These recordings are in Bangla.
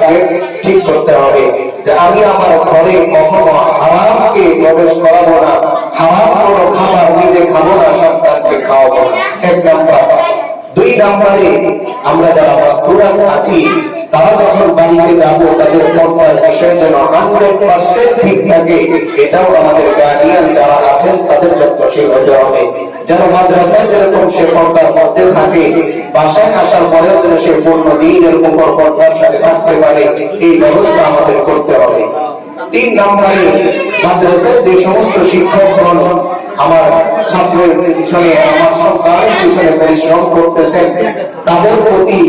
খেয়ালকে ঠিক করতে হবে যে আমি আমার ঘরে কখনো হারামকে প্রবেশ করাবো না, হারাম কোনো খাবার নিজে খাবো না, সন্তানকে খাওয়াবো না। এক নাম্বার। দুই নাম্বারে আমরা যারা মাসতুরাত আছি তারা যখন বাড়িতে যাবো তাদের পর্দার বিষয় যেন 100% ঠিক থাকে, এটাও আমাদের গার্ডিয়ান যারা আছেন তাদের যত্নশীল হতে হবে। যেন মাদ্রাসায় যেরকম সে পর্দার মধ্যে থাকে, বাসায় আসার পরেও যেন সে পূর্ণ দিন এরকম পর্দার সাথে থাকতে পারে, এই ব্যবস্থা আমাদের করতে হবে। তিন নম্বরে মাদ্রাসায় যে সমস্ত শিক্ষকগণ আমার ছাত্রের পিছনে, আমার সন্তানের পিছনে পরিশ্রম করতেছেন, তাদের প্রতি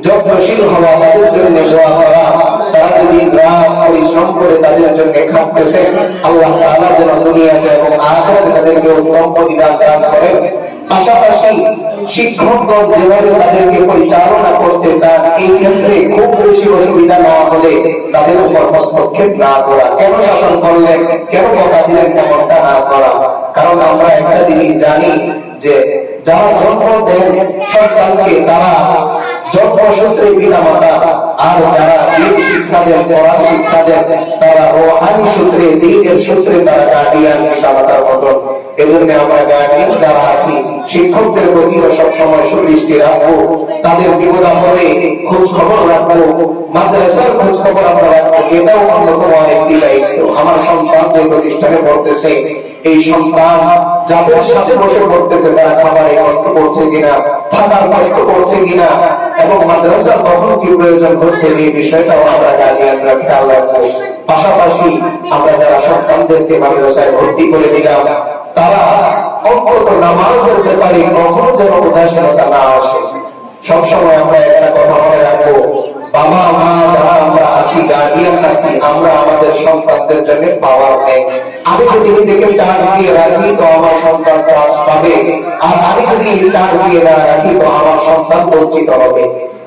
যত্নশীল হওয়া, তাদের জন্য দোয়া করা। তারা যদি রাত পরিশ্রম করে তাদের জন্য খাটতেছে, আল্লাহ তাআলা যেন দুনিয়াতে এবং আখিরাতে তাদেরকে উত্তম প্রতিদান দান করেন। পাশাপাশি শিক্ষকগণ যেভাবে তাদেরকে পরিচালনা করতে চান, এই ক্ষেত্রে খুব বেশি অসুবিধা না হলে তাদের উপর হস্তক্ষেপ না করা। কেন শাসন করলেন, কেন বকা দিলেন, তেমনটা না করা। কারণ আমরা একটা জিনিস জানি যে যারা জন্ম দেন সন্তানকে তারা জন্মসূত্রে পিতামাতা, আর যারা দিন শিক্ষা দেন, কোরআন শিক্ষা দেন, তারা রূহানি সূত্রে, দ্বীনের সূত্রে তারা গার্ডিয়ান পিতামাতার মতন। এজন্য আমরা গার্ডিয়ান যারা আছি শিক্ষকদের প্রতিও সবসময় সুদৃষ্টি রাখবো, তাদের বিপদ আপদে খোঁজ খবর রাখবো, মাদ্রাসার খোঁজ খবর আমরা রাখবো। এটাও অন্যতম একটি দায়িত্ব। আমার সন্তান যে প্রতিষ্ঠানে পড়তেছে, এই সন্তান যাদের সাথে বসে পড়তেছে তারা খাবারে কষ্ট করছে কিনা, থাকার কষ্ট করছে কিনা, এবং মাদ্রাসার কখন কি প্রয়োজন হচ্ছে, এই বিষয়টাও আমরা গার্ডিয়ানরা খেয়াল রাখবো। পাশাপাশি আমরা যারা সন্তানদেরকে মাদ্রাসায় ভর্তি করে দিলাম, তারা অন্তত নামাজের ব্যাপারে কখনো যেন উদাসীনতা না আসে। সবসময় আমরা একটা কথা মনে রাখবো, বাবা মা যারা আমরা আছি, গার্ডিয়ান আছি, আমরা আমাদের সন্তানদের জন্য পাওয়ার নেই। আমি যদি নিজেকে চার্জ দিয়ে রাখি তো আমার সন্তান চার্জ পাবে, আর আমি যদি চার্জ দিয়ে না রাখি তো আমার সন্তান বঞ্চিত হবে।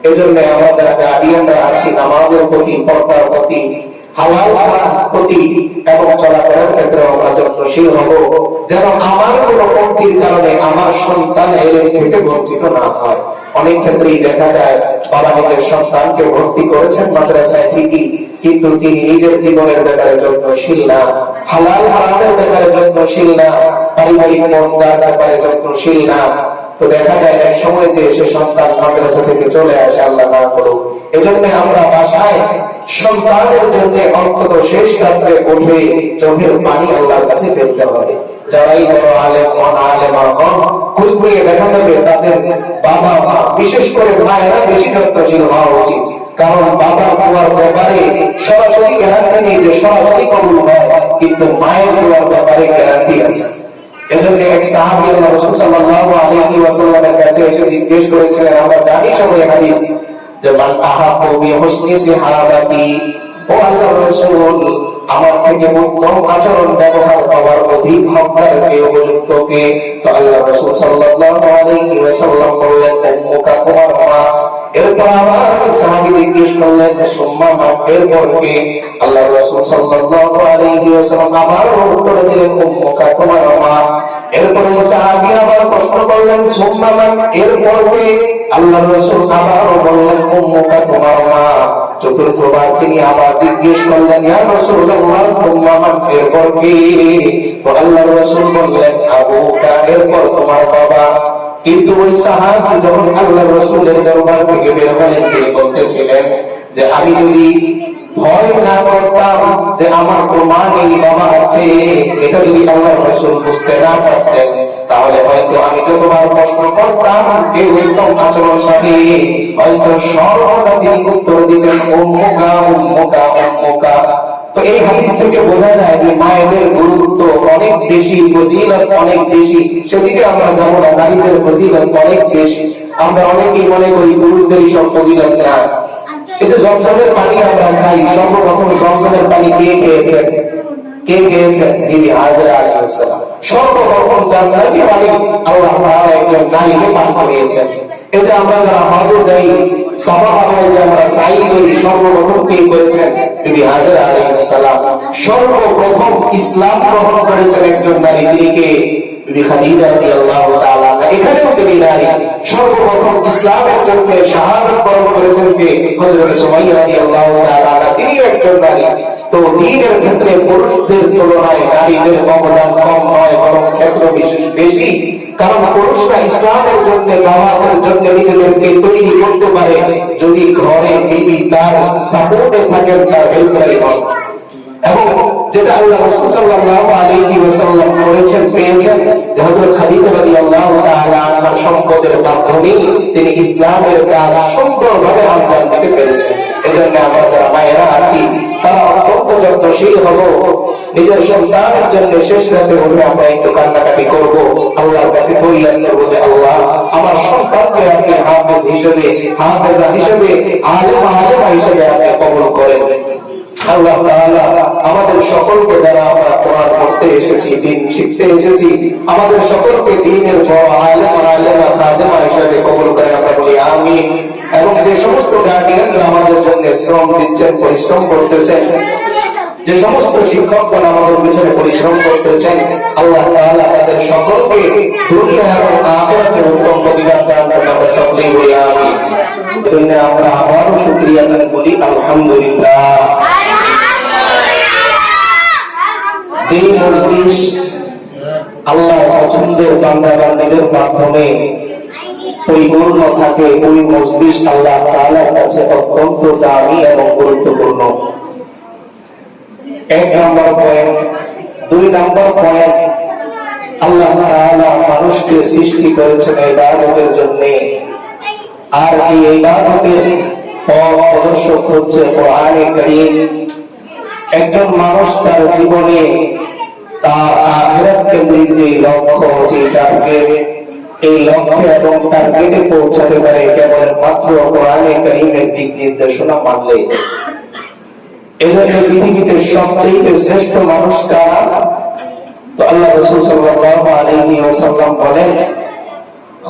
এজন্য আমরা যারা গার্ডিয়ানরা আছি, নামাজের প্রতি, পর্দার প্রতি, হালাল প্রতি এবং চলাফেরার ক্ষেত্রে আমরা যত্নশীল হব, যেন আমার কোনো পন্থীর কারণে আমার সন্তান এর থেকে বঞ্চিত না হয়। অনেক ক্ষেত্রেই দেখা যায় বাবা নিজের সন্তানকে ভর্তি করেছেন মাদ্রাসায় ঠিকই, কিন্তু তিনি নিজের জীবনের ব্যাপারে যত্নশীল না, হালাল হারামের ব্যাপারে যত্নশীল না, পারিবারিক পর্দার ব্যাপারে যত্নশীল না। তো দেখা যায় এক সময় যে সে সন্তান মাদ্রাসা থেকে চলে আসে, আল্লাহ না করুক। এজন্য আমরা বাসায় সন্তানের জন্য অন্তত শেষ রাত্রে উঠে চোখের পানি আল্লাহর কাছে ফেলতে হবে। যারাই বড় আলেম হন, আলেমা হন, খোঁজ নিয়ে দেখা যাবে তাদের বাবা মা, বিশেষ করে মায়েরা বেশি যত্নশীল হওয়া উচিত। কারণ বাবা দোয়ার ব্যাপারে সরাসরি গ্যারান্টি নেই যে সরাসরি কবুল হয়, কিন্তু মায়ের দোয়ার ব্যাপারে গ্যারান্টি আছে। এজন্য এক সাহাবী আল্লাহর রাসূল সাল্লাল্লাহু আলাইহি ওয়াসাল্লামের কাছে এসে জিজ্ঞেস করেছিলেন, আমরা জানি সবাই হাদিস, যে মান আহাব্বু বিহুসনি সিহাবাতি, ও আল্লাহর রাসূল, আমার থেকে উত্তম আচরণ ব্যবহার পাওয়ার অধিক হকদার কে, উপযুক্ত কে? তো আল্লাহর রাসূল সাল্লাল্লাহু আলাইহি ওয়াসাল্লাম বললেন, উম্মুকা, তোমার মা। এরপর আবার সাহাবী জিজ্ঞেস করলেন, সুম্মা মান, এরপর কে? আল্লাহর রাসূল সাল্লাল্লাহু আলাইহি ওয়াসাল্লাম আবার উত্তর দিলেন, উম্মুকা, তোমার মা। এরপরে সাহাবী আবার প্রশ্ন করলেন, সুম্মা মান, এরপর কে? আল্লাহর রাসূল আবারও বললেন, উম্মুকা, তোমার মা। চতুর্থবার তিনি আবার জিজ্ঞেস করলেন, ইয়া রাসূলুল্লাহ, সুম্মা মান, এরপর কে? তো আল্লাহর রাসূল বললেন, আবুকা, এরপর তোমার বাবা। কিন্তু ওই সাহাবী যখন আল্লাহর রাসূলের দরবার থেকে বের হলেন, তিনি বলতেছিলেন যে আমি যদি ভয় না করতাম যে আমার তো মা নেই, বাবা আছে, এটা যদি আল্লাহর রাসূল বুঝতে না পারতেন, তাহলে হয়তো আমি যতবার প্রশ্ন করতাম কে উত্তম আচরণ পাবে, হয়তো সর্বদা তিনি উত্তর দিতেন, উম্মুকা, উম্মুকা, উম্মুকা। তো এই হাদিস থেকে বোঝা যায় যে মায়েদের গুরুত্ব অনেক বেশি, ফজিলত অনেক বেশি। সেদিকে আমরা যাব না, নারীদের ফজিলত অনেক বেশি। আমরা অনেকেই মনে করি পুরুষদেরই সব ফজিলত না। এই যে জমজমের পানি আমরা খাই, সর্বপ্রথম জমজমের পানি কে খেয়েছেন? কে খেয়েছেন? বিবি হাজরা আলাইহিস সালাম। সর্বপ্রথম জান্নাতি পানি আল্লাহ তাআলা একজন নারীকে পান করিয়েছেন। এই যে আমরা যারা হজে যাই, সাফা মারওয়ায় যে আমরা সাই করি, সর্বপ্রথম কে করেছেন? বিবি হাজরা আলাইহিস সালাম। সর্বপ্রথম ইসলাম গ্রহণ করেছেন একজন নারী, তিনি কে? বিবি খাদিজা রাদিয়াল্লাহু তাআলা। এখানেও তিনি নারী। সর্বপ্রথম ইসলামের জন্য শাহাদাত বরণ করেছেন কে? হযরত সুমাইয়া রাদিয়াল্লাহু তাআলা একজন নারী। তো দ্বীনের ক্ষেত্রে পুরুষদের তুলনায় নারীদের অবদান কম নয়, বরং ক্ষেত্র বিশেষ বেশি। কারণ পুরুষরা ইসলামের জন্য, দাওয়াতের জন্য নিজেদেরকে তৈরি করতে পারে যদি ঘরে বিবি তার সাপোর্টে থাকেন, তার হেল্পারি হন। এবং যেটা আল্লাহ রাসূল সাল্লাল্লাহু আলাইহি ওয়াসাল্লাম করেছেন, পেয়েছেন যে হযরত খাদিজা রাদিয়াল্লাহু তাআলা আনহার সম্পদের মাধ্যমে তিনি ইসলামের কাজ সুন্দরভাবে আঞ্জাম দিতে পেরেছেন। এজন্য আমরা যারা মায়েরা আছি তারা অত্যন্ত যত্নশীল হব। নিজের সন্তানের জন্য শেষ রাতে উঠে আমরা একটু কান্নাকাটি করব, আল্লাহর কাছে ফরিয়াদ করব যে আল্লাহ আমার সন্তানকে আপনি হাফেজ হিসেবে, হাফেজা হিসেবে, আলেমা হিসেবে আপনি কবুল করেন। আল্লাহ তাআলা আমাদের সকলকে, যারা আমরা কোরআন পড়তে এসেছি, দ্বীন শিখতে এসেছি, আমাদের সকলকে দ্বীনের বড় আলেমা খাদেমা হিসেবে কবুল করেন। আমরা বলি আমিন। এবং যে সমস্ত গার্ডিয়ানরা আমাদের জন্য শ্রম দিচ্ছেন, পরিশ্রম করতেছেন, যে সমস্ত শিক্ষকগণ আমাদের পিছনে পরিশ্রম করতেছেন, আল্লাহ তাআলা তাদের সকলকে দুনিয়া এবং আখিরাতে উত্তম প্রতিদান দান করেন। আমরা সকলেই বলি আমিন। এজন্য আমরা আবারও শুকরিয়া বলি আলহামদুলিল্লাহ। যে মজলিস আল্লাহর পছন্দের বান্দা বান্দীদের মাধ্যমে পরিপূর্ণ থাকে, ওই মজলিস আল্লাহ তাআলার কাছে অত্যন্ত দামি এবং গুরুত্বপূর্ণ। 1 নম্বর পয়েন্ট। 2 নম্বর পয়েন্ট, আল্লাহ তাআলা মানুষকে সৃষ্টি করেছেন ইবাদতের জন্য, আর এই ইবাদতের পথ প্রদর্শক হচ্ছে কোরআনে কারীম। একজন মানুষ তার জীবনে তার আখিরাত কেন্দ্রিক যে লক্ষ্য, যে টার্গেট, এই লক্ষ্যে এবং টার্গেটে পৌঁছাতে পারে কেবল মাত্র কোরআনে কারীমের দিক নির্দেশনা মানলে। এজন্য পৃথিবীতে সবচেয়ে শ্রেষ্ঠ মানুষ কারা? তো আল্লাহ রাসূল সাল্লাল্লাহু আলাইহি ওয়াসাল্লাম বলেন,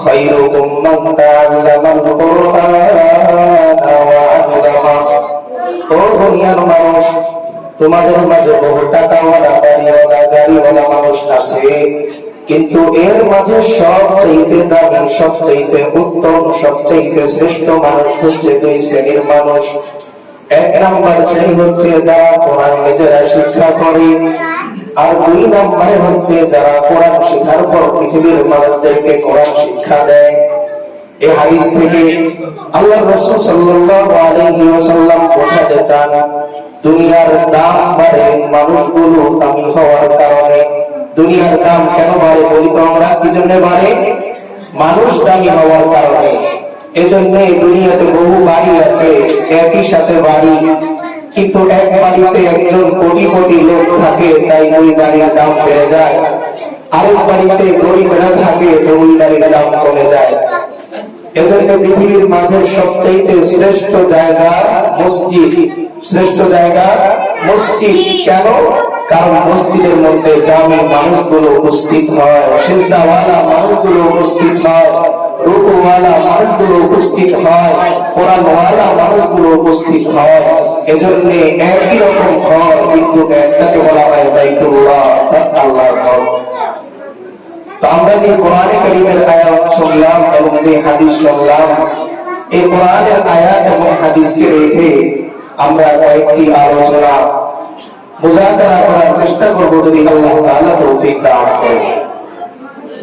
খায়রুকুম মান তাআল্লামাল কুরআনা ওয়া আল্লামা। ও দুনিয়ার মানুষ, তোমাদের মাঝে বহু টাকাওয়ালা, বাড়িওয়ালা, গাড়িওয়ালা মানুষ আছে, কিন্তু এর মাঝে সবচেয়ে দামি, সবচেয়ে উত্তম, সবচেয়ে শ্রেষ্ঠ মানুষ হচ্ছে 2 শ্রেণীর মানুষ। 1 নম্বর শ্রেণী হচ্ছে যারা কোরআন নিজেরা শিক্ষা করে, আর 2 নম্বরে হচ্ছে যারা কোরআন শেখার পর পৃথিবীর মানুষদেরকে কোরআন শিক্ষা দেয়। এই হাদিস থেকে আল্লাহ রাসূল সাল্লাল্লাহু আলাইহি ওয়াসাল্লাম বোঝাতে চান, দুনিয়ার দাম বাড়ে মানুষগুলো দামি হওয়ার কারণে। দুনিয়ার দাম কেন বাড়ে বলি তো আমরা? কি জন্য বাড়ে? মানুষ দামি হওয়ার কারণে। এজন্য দুনিয়াতে বহু বাড়ি আছে, একই সাথে বাড়ি, কিন্তু এক বাড়িতে একজন কোটিপতি লোক থাকে, তাই ওই বাড়ির দাম বেড়ে যায়। আরেক বাড়িতে গরিবরা থাকে, তো ওই বাড়ির দাম কমে যায়। এজন্য পৃথিবীর মাঝে সবচেয়ে শ্রেষ্ঠ জায়গা মসজিদ। শ্রেষ্ঠ জায়গা মসজিদ। কেন? কারণ মসজিদের মধ্যে দামি মানুষগুলো উপস্থিত হয়, সিজদাওয়ালা মানুষগুলো উপস্থিত হয়, রুকুওয়ালা মানুষগুলো উপস্থিত হয়, কোরআনওয়ালা মানুষগুলো উপস্থিত হয়। এজন্য একই রকম ঘর, কিন্তু একটাকে বলা হয় বাইতুল্লাহ, আল্লাহর ঘর। তো আমরা যে কোরআনে কারীমের আয়াত শুনলাম এবং যে হাদিস শুনলাম, এই কোরআনের আয়াত এবং হাদিসকে রেখে আমরা কয়েকটি আলোচনা মুযাকারা করার চেষ্টা করব, যদি আল্লাহ তাআলা তৌফিক দান করেন।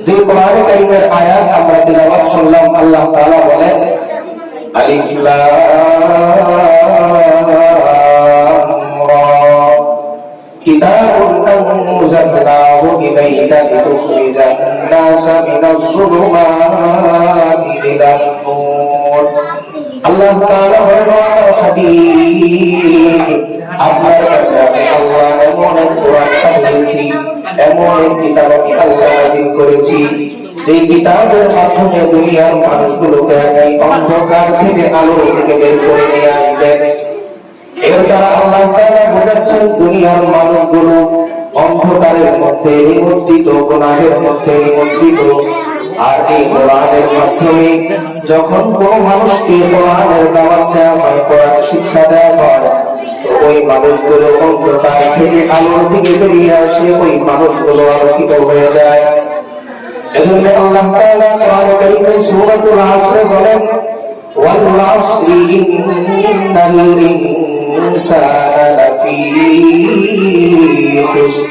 যে কোরআনে কারীমের আয়াত আমরা তিলাওয়াত শুনলাম, আল্লাহ তাআলা বলেন, আলিফ লাম রা কিতাবুন আনজালনাহু ইলাইকা লিতুখরিজান নাসা মিনাজ যুলুমাতি ইলান নূর। আল্লাহ তাআলা বলেন, হাবিব, আপনার কাছে আমি আল্লাহ এমন এক কোরআন পাঠিয়েছি, এমন এক কিতাব আমি আল্লাহ নাযিল করেছি, যে কিতাবের মাধ্যমে দুনিয়ার মানুষগুলোকে আমি অন্ধকার থেকে আলোর দিকে বের করে নিয়ে আসবেন। এর দ্বারা আল্লাহ তাআলা বোঝাচ্ছেন দুনিয়ার মানুষগুলো অন্ধকারের মধ্যে নিমজ্জিত, গুনাহের মধ্যে নিমজ্জিত। আর এই কোরআনের মাধ্যমে যখন কোন মানুষকে কোরআনের দাওয়াত দেওয়া হয়, কোরআন শিক্ষা দেওয়া হয়, তো ওই মানুষগুলো অন্ধকার থেকে আলোর দিকে বেরিয়ে আসে, ওই মানুষগুলো আলোকিত হয়ে যায়। এজন্য আল্লাহ তাআলা কোরআনে কারীমে সূরাতুল আসর বলেন, ওয়াল আসরি ইন্নাল ইনসানা দোস্ত,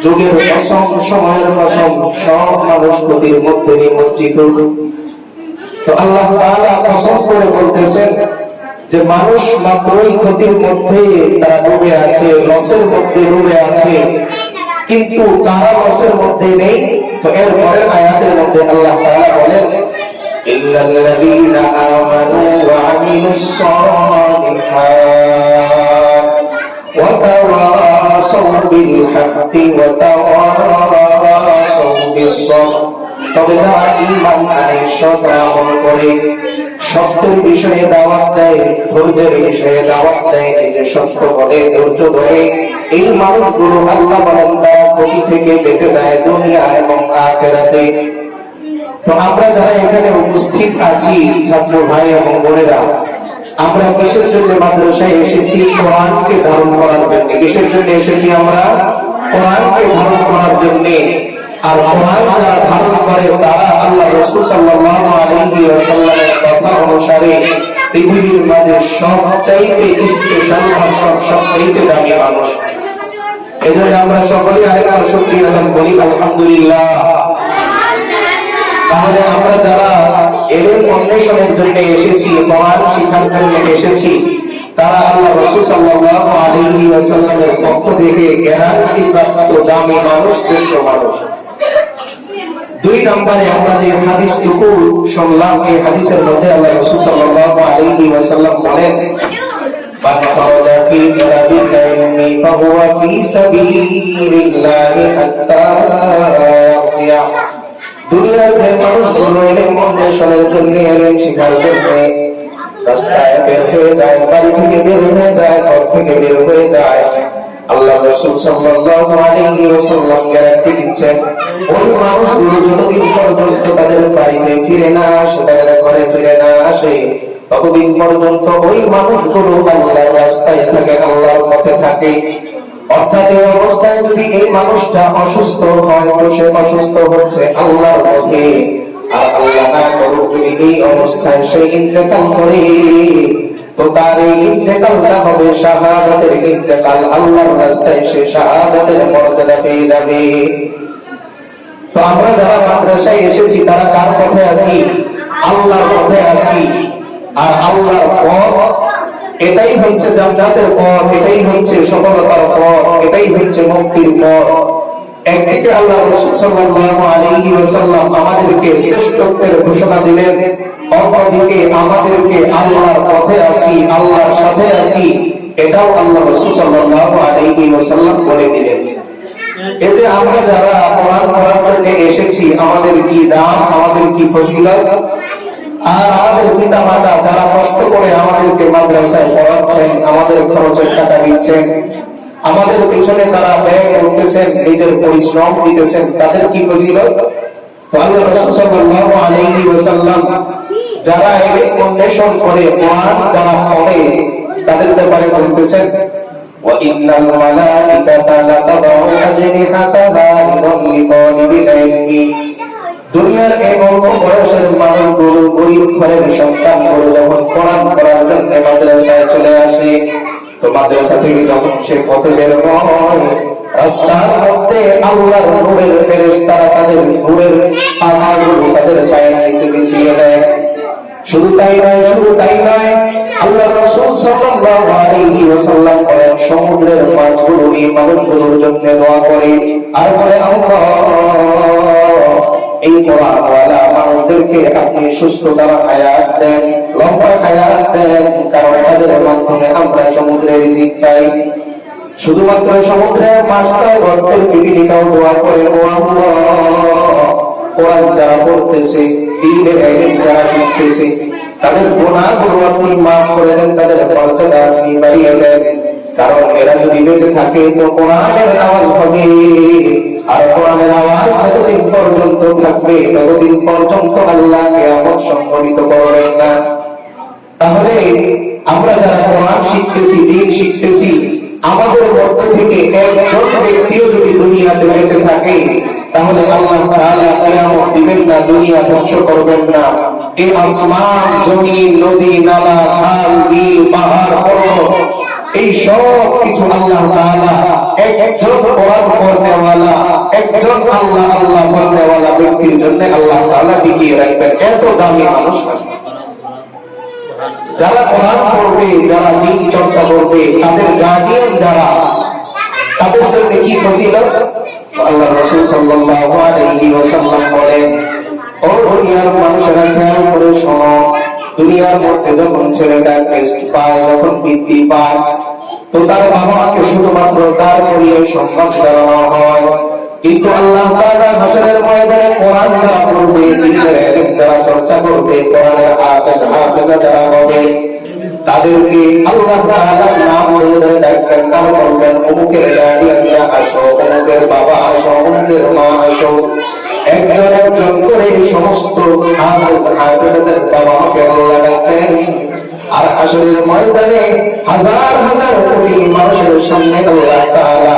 যুগের কসম, সময়ের কসম, সব মানুষ ক্ষতির মধ্যে নিমজ্জিত। তো আল্লাহ তাআলা কসম করে বলতেছেন যে মানুষ মাত্রই ক্ষতির মধ্যে তারা ডুবে আছে, লসের মধ্যে ডুবে আছে, কিন্তু কারা লসের মধ্যে নেই? তো এর পরের আয়াতের মধ্যে আল্লাহ তাআলা বলেন, ইল্লাল্লাযীনা আমানু ওয়া আমিলুস সালিহাত ওয়া তাওয়াসাউ বিল হাক্কি ওয়া তাওয়াসাউ বিস সাবর। তবে যারা ঈমান আনে, সৎ আমল করে, সত্যের বিষয়ে দাওয়াত দেয়, ধৈর্যের বিষয়ে দাওয়াত দেয়, নিজে সত্য বলে, ধৈর্য ধরে, এই মানুষগুলো আল্লাহ বলেন তারা ক্ষতি থেকে বেঁচে যায় দুনিয়া এবং আখিরাতে। তো আমরা যারা এখানে উপস্থিত আছি, ছাত্র ভাই এবং বোনেরা, আমরা কিসের জন্য মাদ্রাসায় এসেছি? কোরআনকে ধারণ করার জন্য। কিসের জন্য এসেছি আমরা? কোরআনকে ধারণ করার জন্য। আর কোরআন যারা ধারণ করে তারা আল্লাহ রাসূল সাল্লাল্লাহু আলাইহি ওয়াসাল্লামের কথা অনুসারে পৃথিবীর মাঝে সবচাইতে স্পেশাল ভার্সন, সবচাইতে দামি মানুষ। এজন্য আমরা সকলে আরেকবার শুকরিয়া আদায় করি, আলহামদুলিল্লাহ। তাহলে আমরা যারা ইলম অন্বেষণের জন্য এসেছি, কোরআন শিক্ষার জন্য এসেছি, তারা আল্লাহ রাসূল সাল্লাল্লাহু আলাইহি ওয়াসাল্লামের পক্ষ থেকে গ্যারান্টি প্রাপ্ত দামি মানুষ, শ্রেষ্ঠ মানুষ। দুই নম্বরে আমরা যে হাদিসটুকু শুনলাম, এই হাদিসের মধ্যে আল্লাহ রাসূল সাল্লাল্লাহু আলাইহি ওয়াসাল্লাম বলেন, মান খারাজা ফি তালাবিল ফাহুয়া ফি সাবিলিল্লাহি হাত্তা ইয়াতিয়া। দুনিয়ার যে মানুষগুলো ইলম অন্বেষণের জন্য, ইলম শিখার জন্য রাস্তায় বের হয়ে যায়, বাড়ি থেকে বের হয়ে যায়, ঘর থেকে বের হয়ে যায়, আল্লাহ রাসূল সাল্লাল্লাহু আলাইহি ওয়াসাল্লাম গ্যারান্টি দিচ্ছেন, ওই মানুষগুলো যতদিন পর্যন্ত তাদের বাড়িতে ফিরে না আসে, তাদের ঘরে ফিরে না আসে, ততদিন পর্যন্ত ওই মানুষগুলো আল্লাহর রাস্তায় থাকে, আল্লাহর পথে থাকে। অর্থাৎ এই অবস্থায় যদি এই মানুষটা অসুস্থ হয়, তো সে অসুস্থ হচ্ছে আল্লাহর পথে। আর আল্লাহ না করুক যদি এই অবস্থায় সে ইন্তেকাল করে, তো তার এই ইন্তেকালটা হবে শাহাদাতের ইন্তেকাল, আল্লাহর রাস্তায় সে শাহাদাতের মর্যাদা পেয়ে যাবে। তো আমরা যারা মাদ্রাসায় এসেছি তারা কার পথে আছি? আল্লাহর পথে আছি। আর আল্লাহর পথ এটাই হচ্ছে জান্নাতের পথ, এটাই হচ্ছে সফলতার পথ, এটাই হচ্ছে মুক্তির পথ। একদিকে আল্লাহ রাসূল সাল্লাল্লাহু আলাইহি ওয়াসাল্লাম আমাদেরকে শ্রেষ্ঠত্বের ঘোষণা দিলেন, অপরদিকে আমাদেরকে আল্লাহর পথে আছি, আল্লাহর সাথে আছি, এটাও আল্লাহ রাসূল সাল্লাল্লাহু আলাইহি ওয়াসাল্লাম বলে দিলেন। এই যে আমরা যারা কোরআন পড়ার জন্য এসেছি, আমাদের কি দাম, আমাদের কি ফজিলত। আর আমাদের পিতা মাতা যারা কষ্ট করে আমাদেরকে মাদ্রাসায় পড়াচ্ছেন, আমাদের খরচের টাকা দিচ্ছেন, আমাদের পিছনে তারা ব্যয় করতেছেন, নিজের পরিশ্রম দিতেছেন, তাদের কি ফজিলত। তো আল্লাহ রাসূল সাল্লাল্লাহু আলাইহি ওয়াসাল্লাম যারা ইলম অন্বেষণ করে, কোরআন যারা পড়ে, তাদের ব্যাপারে বলতেছেন, ওয়া ইন্নাল মালাইকাতা লাতাদউ আজনিহাতাহা লিতালিবিল ইলমি। দুনিয়ার এই অল্প বয়সের মানুষগুলো, গরিব ঘরের সন্তানগুলো যখন কোরআন পড়ার জন্য মাদ্রাসায় চলে আসে, তো মাদ্রাসা থেকে যখন সে পথে বের হয়, রাস্তার মধ্যে আল্লাহর নূরের ফেরেশতারা তাদের নূরের আলোগুলো তাদের পায়ের নিচে বিছিয়ে দেয়। শুধু তাই নয়, শুধু তাই নয়, আল্লাহ রাসূল সাল্লাল্লাহু আলাইহি ওয়াসাল্লাম বলেন, সমুদ্রের মাছগুলো এই মানুষগুলোর জন্য দোয়া করে আর বলে, আল্লাহ এই কোরআনওয়ালা মানুষদেরকে আপনি সুস্থতার হায়াত দেন, লম্বা হায়াত দেন, কারণ তাদের মাধ্যমে আমরা সমুদ্রের রিজিক পাই। শুধুমাত্র সমুদ্রের মাছটাই গর্তের পিপিলিকাও দোয়া করে, ও আল্লাহ কোরআন যারা পড়তেছে, দিনের ইলম যারা শিখতেছে, তাদের গুনাহগুলো আপনি মাফ করে দেন, তাদের মর্যাদা আপনি বাড়িয়ে দেন, কারণ এরা যদি বেঁচে থাকে তো কোরআনের আওয়াজ হবে, আর কোরআনের আওয়াজ যতদিন পর্যন্ত থাকবে ততদিন পর্যন্ত আল্লাহ কিয়ামত সংঘটিত করবেন না। তাহলে আমরা যারা কোরআন শিখতেছি, দ্বীন শিখতেছি, আমাদের মধ্য থেকে একজন ব্যক্তিও যদি দুনিয়াতে বেঁচে থাকে, তাহলে আল্লাহ তাআলা কিয়ামত দিবেন না, দুনিয়া ধ্বংস করবেন না। এই আসমান, জমিন, নদী, নালা, খাল, বিল, পাহাড়, পর্বত এই সব কিছু আল্লাহ তাআলা একজন কোরআন পড়নেওয়ালা, একজন আল্লাহ আল্লাহ বলনেওয়ালা ব্যক্তির জন্য আল্লাহ তাআলা টিকিয়ে রাখবেন। এত দামি মানুষ যারা কোরআন পড়বে, যারা দ্বীন চর্চা করবে, তাদের গার্ডিয়ান যারা, তাদের জন্য কি ফজিলত। আল্লাহ রাসূল সাল্লাল্লাহু আলাইহি ওয়াসাল্লাম বলেন, ও দুনিয়ার মানুষেরা খেয়াল করে শোনো, দুনিয়ার মধ্যে যখন ছেলেটা টেস্ট পায়, যখন বৃদ্ধি পায়, তো তার বাবা মাকে শুধুমাত্র তার পরিয়ে সম্মান জানানো হয়। কিন্তু আল্লাহ তাআলা হাসরের ময়দানে কোরআন যারা পড়বে, দ্বীনের ইলম যারা চর্চা করবে, কোরআনের হাফেজা যারা হবে, তাদেরকে আল্লাহ তাআলা নাম ধরে ডাকবেন, তারা বলবেন অমুকের গার্ডিয়ানরা আসো, অমুকের বাবা আসো, অমুকের মা আসো। একজন একজন করে সমস্ত হাফেজাদের বাবা মাকে আল্লাহ ডাকবেন। আর হাসরের ময়দানে হাজার হাজার কোটি মানুষের সামনে আল্লাহ তাআলা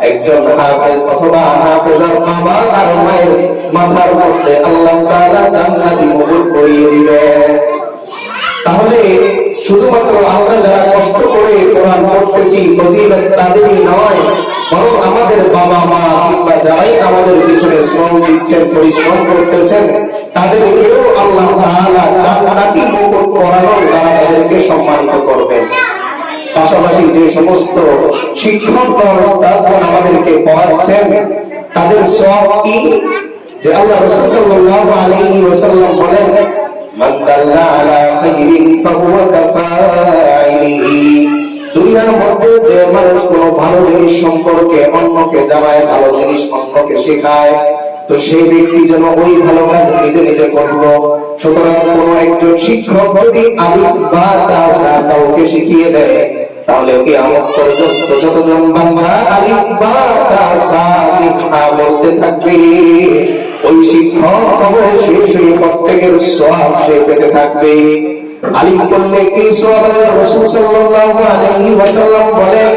একজন হাফেজ অথবা হাফেজার বাবা আর মায়ের মাথার মধ্যে আল্লাহ তাআলা জান্নাতি মুকুট পরিয়ে দিবেন। তাহলে শুধুমাত্র আমরা যারা কষ্ট করে কোরআন পড়তেছি, ফজিলত তাদেরই নয়, বরং আমাদের বাবা মা কিংবা যারাই আমাদের পিছনে শ্রম দিচ্ছেন, পরিশ্রম করতেছেন, তাদেরকেও আল্লাহ তাআলা জান্নাতি মুকুট পরানোর দ্বারা তাদেরকে সম্মানিত করবেন। পাশাপাশি যে সমস্ত শিক্ষক ব্যবস্থাপন আমাদেরকে পড়াচ্ছেন, তাদের সওয়াব কি? যে আল্লাহ রাসূল সাল্লাল্লাহু আলাইহি ওয়াসাল্লাম বলেন, মান দাল্লা আলা খাইরিন ফাহুয়া কাফাইলিহি। দুনিয়ার মধ্যে যে মানুষ কোনো ভালো জিনিস সম্পর্কে অন্যকে জানায়, ভালো জিনিস অন্যকে শেখায়, তো সেই ব্যক্তি যেন ওই ভালো কাজ নিজে নিজে করলো। সুতরাং কোনো একজন শিক্ষক যদি আলিফ বা তা সা কাউকে শিখিয়ে দেয়, তাহলে কিয়ামত পর্যন্ত যতজন বান্দা আলিফ বা তা সা লিখা বলতে থাকবে, ওই শিক্ষক অবশ্যই সেই প্রত্যেকের সওয়াব সে পেতে থাকবে। আলিফ বললে কি সওয়াব? রাসূল সাল্লাল্লাহু আলাইহি ওয়াসাল্লাম বলেন,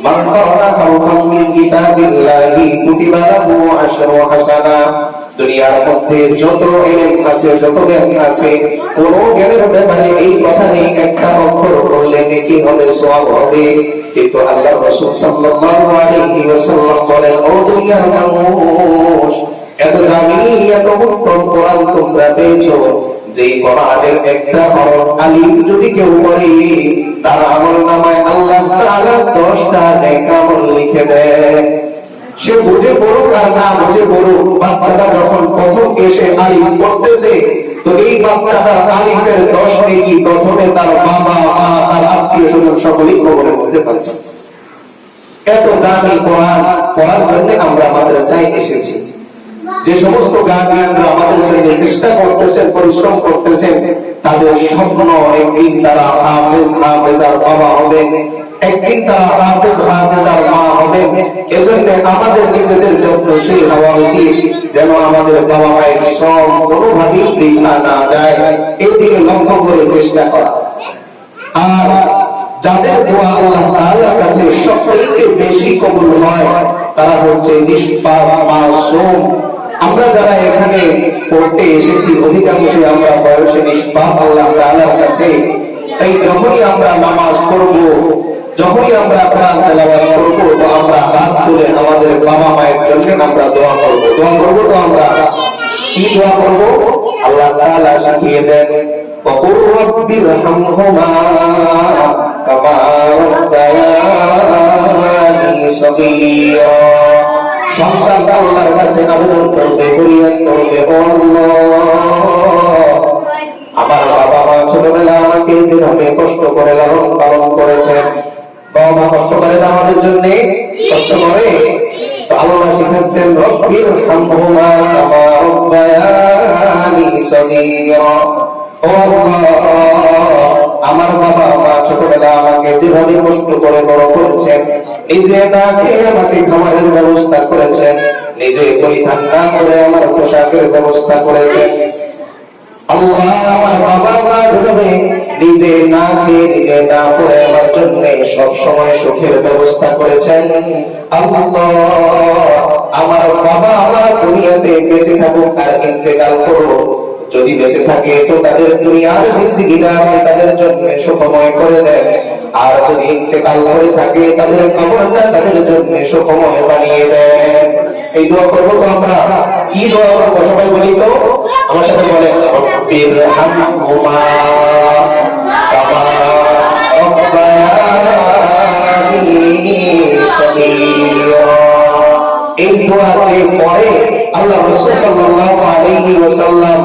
মান ক্বারা হারফান মিন কিতাবিল্লাহি কুতিবা লাহু আশরু হাসানা। দুনিয়ার মধ্যে যত ইলম আছে, যত জ্ঞান আছে, কোন জ্ঞানের ব্যাপারে এই কথা নেই একটা অক্ষর পড়লে নেকি হবে, সওয়াব হবে। কিন্তু আল্লাহ রাসূল সাল্লাল্লাহু আলাইহি ওয়াসাল্লাম বলেন, ও দুনিয়ার মানুষ, এত দামি এত উত্তম কোরআন তোমরা পেয়েছো, যেই কোরআনের একটা হরফ আলিফ যদি কেউ পড়ে, তার আমলনামায় আল্লাহ তাআলা 10টা নেক আমল লিখে দেন। সে বুঝে পড়ুক আর না বুঝে পড়ুক, বাচ্চাটা যখন প্রথম এসে আলিফ পড়তেছে, তো এই বাচ্চাটার আলিফের 10 নেকি প্রথমে তার বাবা মা, তার আত্মীয় স্বজন সকলেই কবরের মধ্যে পাচ্ছে। এত দামি কোরআন পড়ার জন্য আমরা মাদ্রাসায় এসেছি। যে সমস্ত গার্ডিয়ানরা আমাদের জন্য চেষ্টা করতেছেন, পরিশ্রম করতেছেন, তাদের স্বপ্ন একদিন তারা হাফেজ হাফেজার বাবা হবেন, একদিন তারা হাফেজ হাফেজার মা হবেন। এজন্য আমাদের নিজেদের যত্নশীল হওয়া উচিত, যেন আমাদের বাবা মায়ের শ্রম কোনোভাবেই বৃথা না যায়, এদিকে লক্ষ্য করে চেষ্টা করা। আর যাদের দোয়া আল্লাহ তাআলার কাছে সবথেকে বেশি কবুল হয়, তারা হচ্ছে নিষ্পাপ মাসুম। আমরা যারা এখানে পড়তে এসেছি, অধিকাংশই আমরা বয়সে নিষ্পাপ আল্লাহ তাআলার কাছে। তাই যখনই আমরা নামাজ পড়ব, যখনই আমরা কোরআন তেলাওয়াত করব, তো আমরা হাত তুলে আমাদের বাবা মায়ের জন্য আমরা দোয়া করব। দোয়া করব তো আমরা কি দোয়া করব? আল্লাহ তাআলা শিখিয়ে দেন, ওয়াকুর রাব্বিরহামহুমা কামা রাব্বায়ানি সগীরা। সন্তান আল্লাহর কাছে আবেদন করবে, ফরিয়াদ করবে, ও আল্লাহ, আমার বাবা মা ছোটবেলা আমাকে যেভাবে কষ্ট করে লালন পালন করেছেন, বাবা মা কষ্ট করে না আমাদের জন্য? কষ্ট করে। তো আল্লাহ শিখাচ্ছেন, রব্বিরহামহুমা কামা রাব্বায়ানি সগীরা। ও আল্লাহ, আমার বাবা মা ছোটবেলা আমাকে যেভাবে কষ্ট করে বড় করেছেন, নিজে না খেয়ে আমাকে খাবারের ব্যবস্থা করেছেন, নিজে পরিধান না করে আমার পোশাকের ব্যবস্থা করেছেন। আল্লাহ, আমার বাবা মা যেভাবে নিজে না খেয়ে নিজে না পরে আমার জন্য সব সময় সুখের ব্যবস্থা করেছেন, আল্লাহ, আমার বাবা মা দুনিয়াতে বেঁচে থাকুক আর ইন্তেকাল করুক, যদি বেঁচে থাকে তো তাদের দুনিয়ার জিন্দেগিটা আপনি তাদের জন্য সুখময় করে দেন, আর যদি ইন্তেকাল করে থাকে তাদের কবরটা তাদের জন্য সুখময় বানিয়ে দেন। এই দোয়া করবো তো আমরা। কি দোয়া করবো সবাই বলি তো, আমার সাথে বলেন, রব্বির হামহুমা কামা রব্বায়ানি সগীরা। এই দোয়া যে পড়ে আল্লাহ রাসূল সাল্লাল্লাহু আলাইহি ওয়াসাল্লাম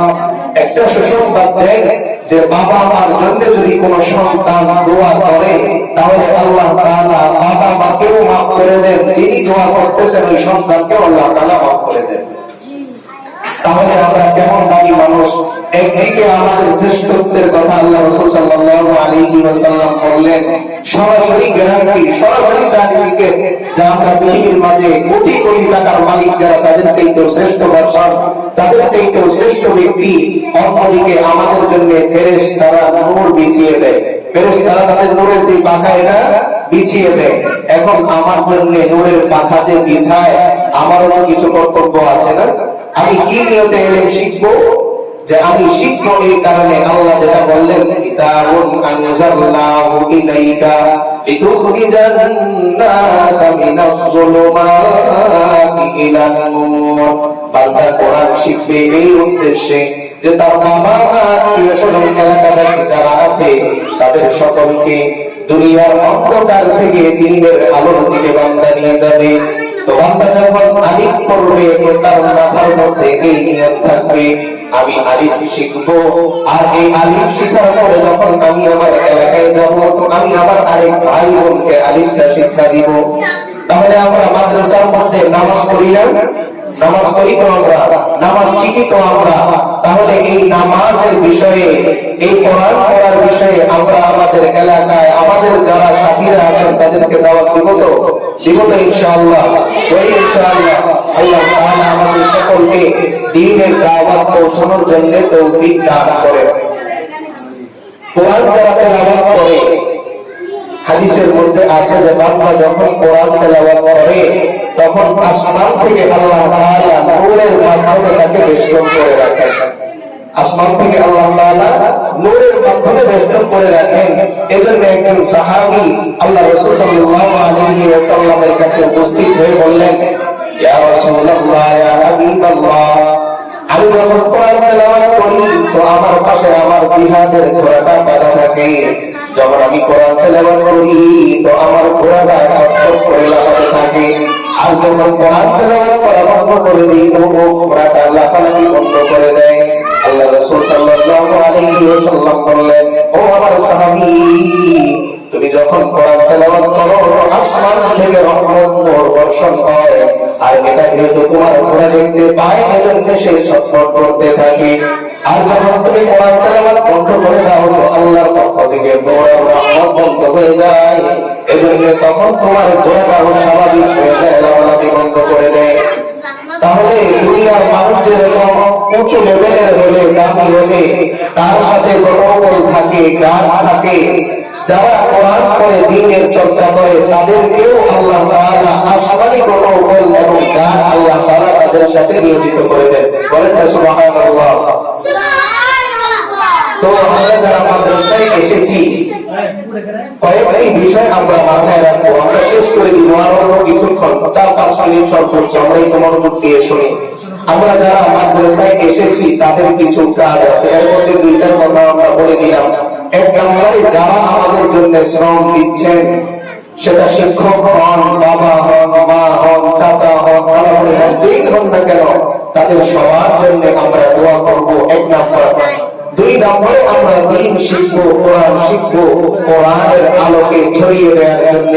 একটা সুসংবাদ দেন যে বাবা মার জন্য যদি কোনো সন্তান দোয়া করে তাহলে আল্লাহ তাআলা বাবা মাকেও মাফ করে দেন, যিনি দোয়া করতেছেন ওই সন্তানকে আল্লাহ তাআলা মাফ করে দেন। তাহলে আমরা কেমন দামি মানুষ! একদিকে আমাদের শ্রেষ্ঠত্বের কথা আল্লাহ রাসূল সাল্লাল্লাহু আলাইহি ওয়াসাল্লাম বললেন, সরাসরি গ্যারান্টি, সরাসরি সার্টিফিকেট যে আমরা পৃথিবীর মাঝে কোটি কোটি টাকার মালিক যারা তাদের চাইতেও শ্রেষ্ঠ ভার্সন, তাদের চাইতেও শ্রেষ্ঠ ব্যক্তি। অন্যদিকে আমাদের জন্য ফেরেশতারা নূর বিছিয়ে দেয়, ফেরেশতারা তাদের নূরের যে পাখা এটা বিছিয়ে দেয়। এখন আমার জন্য নূরের পাখা যে বিছায়, আমারও তো কিছু কর্তব্য আছে না? আমি কি নিয়তে এলেম শিখবো? যে আমি শিখবো এই কারণে আল্লাহ যেটা বললেন, কিতাবুন আনজালনাহু ইলাইকা লিতুখরিজান নাসা মিনাজ যুলুমাতি ইলান নূর। বান্দা কোরআন শিখবে এই উদ্দেশ্যে যে তার বাবা মা আত্মীয়-স্বজন এলাকাবাসী যারা আছে তাদের সকলকে দুনিয়ার অন্ধকার থেকে দিনের আলোর দিকে বান্দা নিয়ে যাবে। তো বান্দা যখন আলিফ পড়বে তার মাথার মধ্যে এই নিয়ত থাকবে, আমি আলিফ শিখবো, আর এই আলিফ শেখার পরে যখন আমি আমার এলাকায় যাব তো আমি আমার আরেক ভাই বোনকে আলিফটা শিক্ষা দিব। তাহলে আমরা মাদ্রাসার মধ্যে নামাজ পড়ি না? নামাজ পড়ি তো আমরা, নামাজ শিখি তো আমরা। তাহলে এই নামাজের বিষয়ে, এই কোরআন পড়ার বিষয়ে আমরা আমাদের এলাকায় আমাদের যারা সাথীরা আছেন তাদেরকে দাওয়াত দিব তো? দিব তো ইনশাআল্লাহ? ওই ইনশাআল্লাহ আল্লাহ তাআলা আমাদের সকলকে দ্বীনের দাওয়াত পৌঁছানোর জন্য তৌফিক দান করেন। কোরআন যারা তেলাওয়াত করে, হাদিসের মধ্যে আছে যে বান্দা যখন কোরআন তেলাওয়াত করে তখন আসমান থেকে আল্লাহ তাআলা নূরের মাধ্যমে তাকে বেষ্টন করে রাখেন। আসমান থেকে আল্লাহ তাআলা নূরের মাধ্যমে বেষ্টন করে রাখেন। এজন্য একজন সাহাবী আল্লাহ রাসূল সাল্লাল্লাহু আলাইহি ওয়াসাল্লামের কাছে উপস্থিত হয়ে বললেন, ইয়া রাসূলুল্লাহ, ইয়া হাবিবাল্লাহ, আমি যখন কোরআন তেলাওয়াত করি তো আমার পাশে আমার জিহাদের ঘোড়াটা বাঁধা থাকে। যখন আমি কোরআন তেলাওয়াত করি তো আমার ঘোড়াটা ছটফট করে লাফাতে থাকে, আর যখন কোরআন তেলাওয়াত করা বন্ধ করে দিই তো ও ঘোড়াটা লাফালাফি বন্ধ করে দেয়। আল্লাহ রাসূল সাল্লাল্লাহু আলাইহি ওয়াসাল্লাম বললেন, ও আমার সাহাবী, তুমি যখন কোরআন তেলাওয়াত করো আসমান থেকে রহমত নূর বর্ষণ হয়, আর এটা যেহেতু তোমার ঘোড়া দেখতে পায় এজন্য সে ছটফট করতে থাকে। আর যখন তুমি কোরআন তেলাওয়াত বন্ধ করে দাও তো আল্লাহর পক্ষ থেকে নূর আর রহমত বন্ধ হয়ে যায়, এজন্য তখন তোমার ঘোড়াটাও স্বাভাবিক হয়ে যায়, লাফালাফি বন্ধ করে দেয়। তাহলে দুনিয়ার মানুষ যেরকম উঁচু লেভেলের হলে, দামি হলে তার সাথে গরমল থাকে, গান থাকে, যারা কোরআন পড়ে দ্বীনের চর্চা করে তাদেরকেও আল্লাহ তাআলা আসমানি গরমল এবং গান আল্লাহ তাআলা তাদের সাথে নিয়োজিত করে দেন। বলেন না সুবহানাল্লাহ? তো আমরা যারা মাদ্রাসায় এসেছি কয়েকটি বিষয় আমরা মাথায় রাখবো, আমরা শেষ করে দিব আরো কিছুক্ষণ, 4-5 মিনিট সর্বোচ্চ, আমরা একটু মনোযোগ দিয়ে শুনি। আমরা যারা মাদ্রাসায় এসেছি তাদের কিছু কাজ আছে, এর মধ্যে 2টার কথা আমরা বলে দিলাম। এক নম্বরে যারা আমাদের জন্য শ্রম দিচ্ছেন, সেটা শিক্ষক হন, বাবা হন, মা হন, চাচা হন, খালামণি হন, যেই হন না কেন তাদের সবার জন্য আমরা দোয়া করবো, 1 নম্বর। 2 নম্বরে আমরা দ্বীন শিখবো, কোরআন শিখবো, কোরআনের আলোকে ছড়িয়ে দেওয়ার জন্য,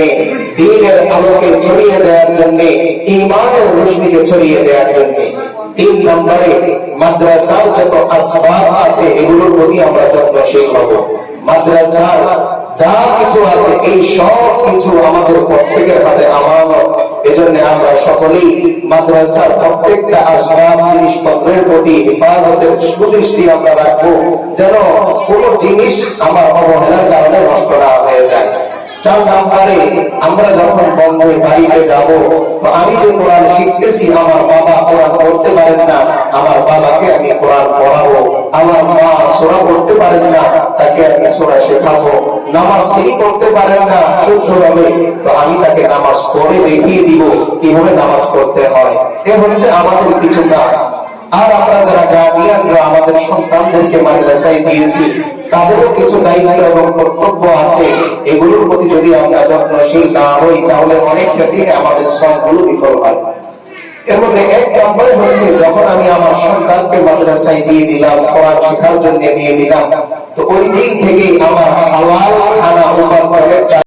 দ্বীনের আলোকে ছড়িয়ে দেওয়ার জন্য, ঈমানের রোশনীকে ছড়িয়ে দেওয়ার জন্য। 3 নম্বরে মাদ্রাসার যত আসবাব আছে এগুলোর প্রতি আমরা যত্নশীল হব। মাদ্রাসার যা কিছু আছে এই সব কিছু আমাদের প্রত্যেকের হাতে আমানত। এজন্য আমরা সকলেই মাদ্রাসার প্রত্যেকটা আসবাব জিনিসপত্রের প্রতি হেফাজতের সুদৃষ্টি আমরা রাখবো, যেন কোনো জিনিস আমার অবহেলার কারণে নষ্ট না হয়ে যায়। 4 নম্বরে আমরা যখন বন্ধে বাড়িতে যাব, তো আমি যে কোরআন শিখতেছি, আমার বাবা কোরআন পড়তে পারেন না, আমার বাবাকে আমি কোরআন পড়াবো। আমার মা সূরা পড়তে পারেন না, তাকে আমি সূরা শেখাবো। নামাজ তিনি পড়তে পারেন না শুদ্ধভাবে, তো আমি তাকে নামাজ পড়ে দেখিয়ে দিব কিভাবে নামাজ পড়তে হয়। এ হচ্ছে আমাদের কিছু কাজ। আর আমরা যারা গার্ডিয়ানরা আমাদের সন্তানদেরকে মাদ্রাসায় দিয়েছি, তাদেরও কিছু দায়িত্ব এবং কর্তব্য আছে। এগুলোর প্রতি যদি আমরা যত্নশীল না হই, তাহলে অনেক ক্ষেত্রে আমাদের শ্রমগুলো বিফল হয়। এর মধ্যে 1 নম্বরে হচ্ছে, যখন আমি আমার সন্তানকে মাদ্রাসায় দিয়ে দিলাম, কোরআন শেখার জন্য দিয়ে দিলাম, তো ওই দিন থেকেই আমার হালাল খানা উপার্জনের